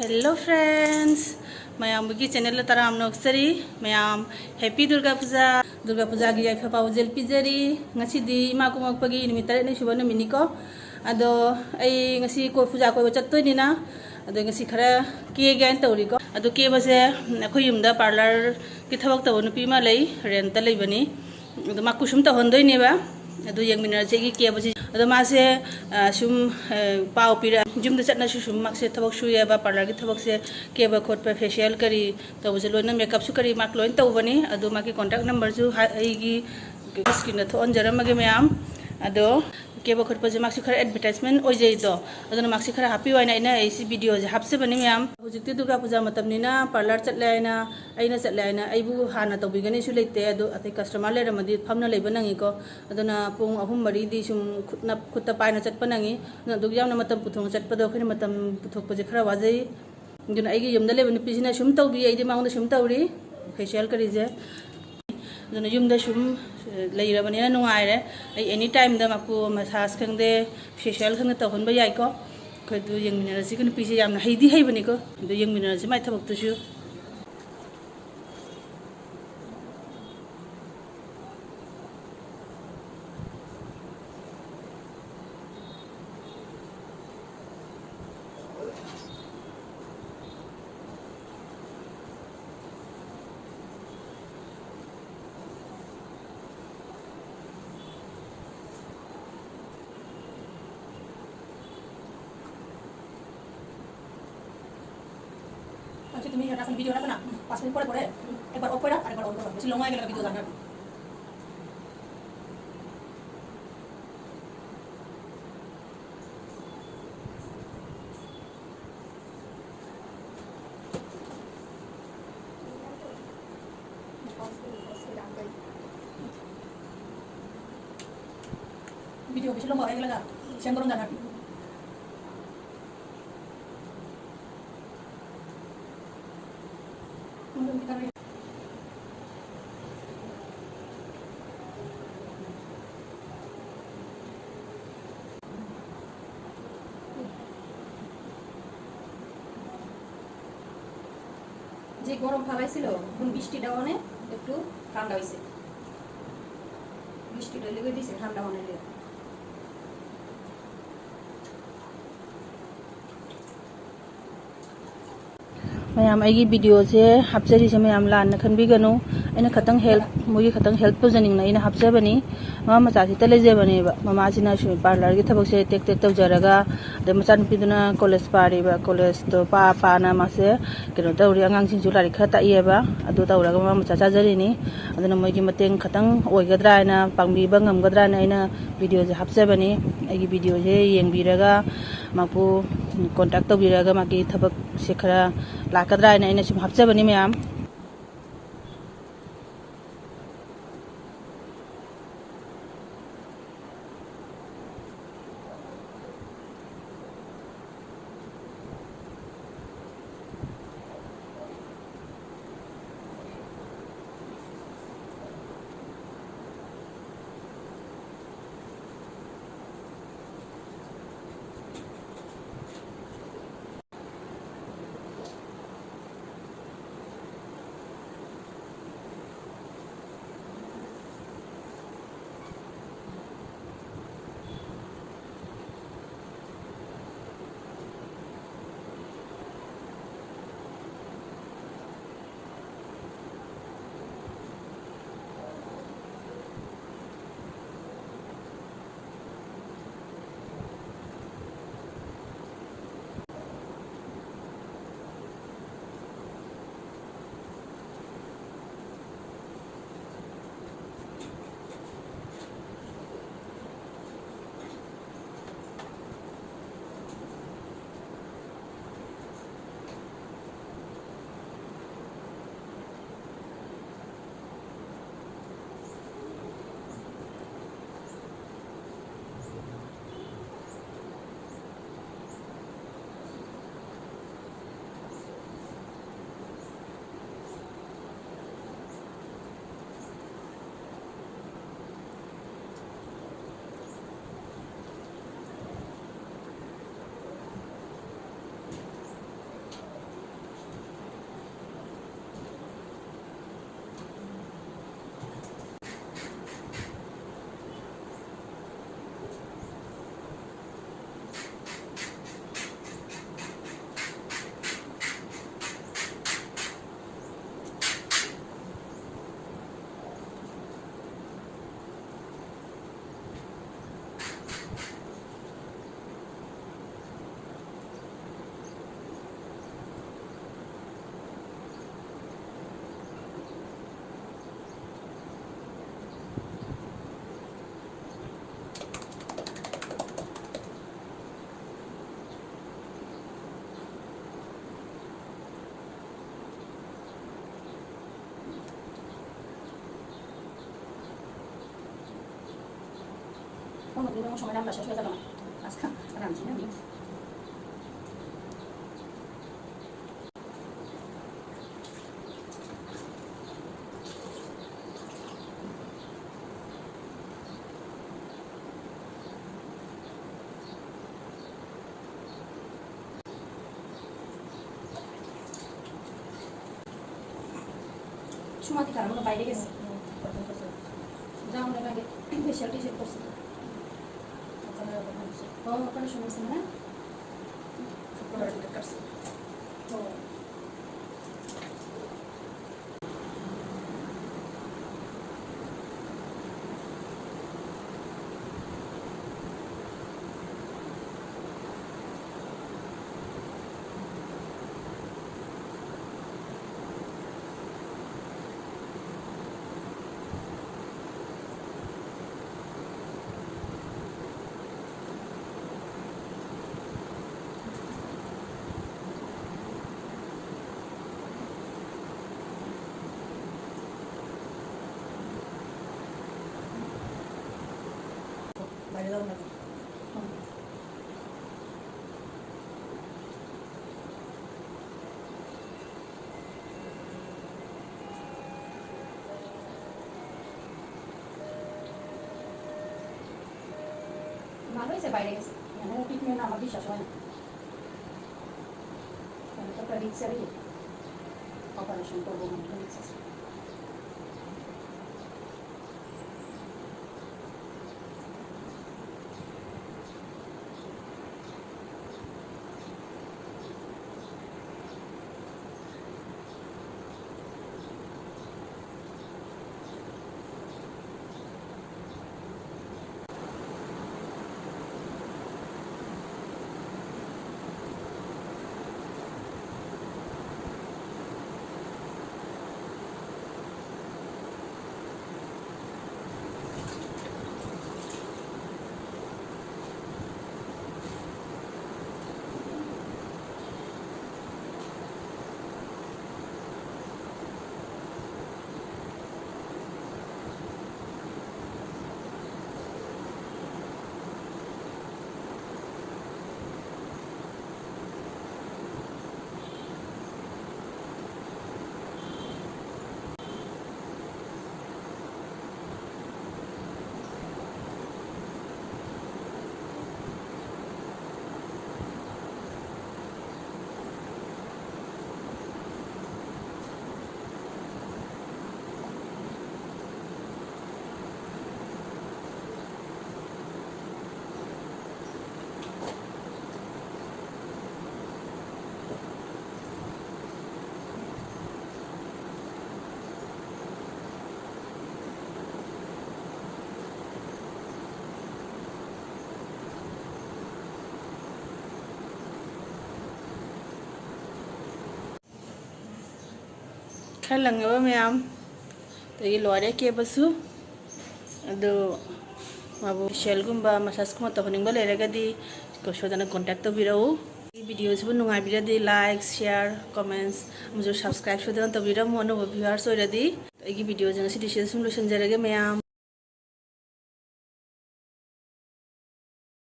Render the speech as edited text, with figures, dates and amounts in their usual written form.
Hello friends ma'am channel तराम नोक्सरी ma'am happy Durga Puja की याइफा पाउजेल पीजरी इमा कुमपगी निमित तरह सुब नुमिनिको अदो आई को पूजा कोई चतोइनिना अदो खरा केगे तौरीको अदो केबसे अखोय युमदा पार्लर की थबक तब नुपी मा लई रेंट लेबनी अदो मा कुसुम तहनदोइनेबा अदो यंगमिनरसे की केबसे अदो मासे सुम पाव पीरा जुमदा चटनासु सुम मासे थबक सुयेबा पार्लर की थबक से केबा खोटपा फेशियल करी तबसे लोइना मेकअप सु करी माक लोइन तौबनी अदो माकी कांटेक्ट नंबर सु आईगी स्क्रीन थोन जरमगे मैम अदो केबा खोटपसे माक्सी खरा एडवर्टाइजमेंट ओइजैदो अदो माक्सी खरा हापी वाइना इना ऐसी वीडियो जे हापसेबनी मैम हुजिकती दुर्गा पूजा मतमनिना पार्लर चटलेना आइना चटलेना आइबु हाना तौबिगनी सु लेते अदो अते कस्टमर लेरमदी फमना लेबा नंगीको अदोना पुंग अहुम मरीदी सुम खुत्ता पाइना चटपा नंगी अदो यावना मतम पुथोंग चटपदो खनि मतम पुथोकपजे खरा वाजै अदुना आइगी यमदा लेबा नुपीसिना सुम तौबी आइदि मांगदा सुम तौरी फेशियल करीजे अदुना युमदा सुम लेरबनिना नुंगाइरे एनी टाइम दा माकु मसाज खंगदे फेशियल खंगदे तौहनबा याइको खदु यंगमिनरसी को नुपीसे यामना हैदी हैबनिको अदु यंगमिनरसी माइ थबक्तुसु তুমি রাখুন ভিডিও রাখো না 5 মিনিট পরে পরে একবার অফ করে আরেকবার অন করো বেশি লং হয়ে গেলে ভিডিও জানা ভিডিও বেশি লং হয়ে গেলে না শেয়ার করুন জানা যে গরম ফালাইছিল এখন বৃষ্টিটা মানে একটু ঠান্ডা হইছে বৃষ্টিটা লেগে দিছে ঠান্ডা বানাইলে मैम आइगी वीडियो से हापसरी से मैम लान खनबीगनु अना खतंग हेल्प मोगी खतंग हेल्प तौजनिंगना इन हापसबनी मा मचासी तलेजेबनी ममासिना सु पार्लर की थबक से टेक टेक तौजरगा दे मचा नुपीदुना कॉलेज पारीबा कॉलेज तो पाना मासे केनो तौरी अंगांसिं जु लारिक खरा ताइएबा अदु तौरगा मा मचा चाजरिनी अदुना मोगी मतेंग खतंग ओइगद्राना पांगबीबा ngamgadराना इन वीडियो से हापसबनी आइगी वीडियो से येंगबीरगा मापु कांटेक्ट तौबीरगा माकी थबक से खरा लाकद्रा इन सुम हापसबनी मैम नों संनाय नाम दासो जादों आसखा रानजिनो बि Cuma 3 orang bayar guys. Jangan lagi facial t-shirt kursi. Oh, apa nama semua? Super dekat. Oh. Bayar lagi. Malu sih bayar guys. Yang pikirnya nama bisa soalnya. Kalau kita prediksi aja. Operation turbo prediksi. Kalangaba mayam tagi lore ke basu ado mabu shell gumba massage kuma to honing ba leragadi ko shodana contact to birau video bu nungai biradi like share comments amjo subscribe shodana to biram mono viewers oradi igi video jang sidi sum lo sanjarage mayam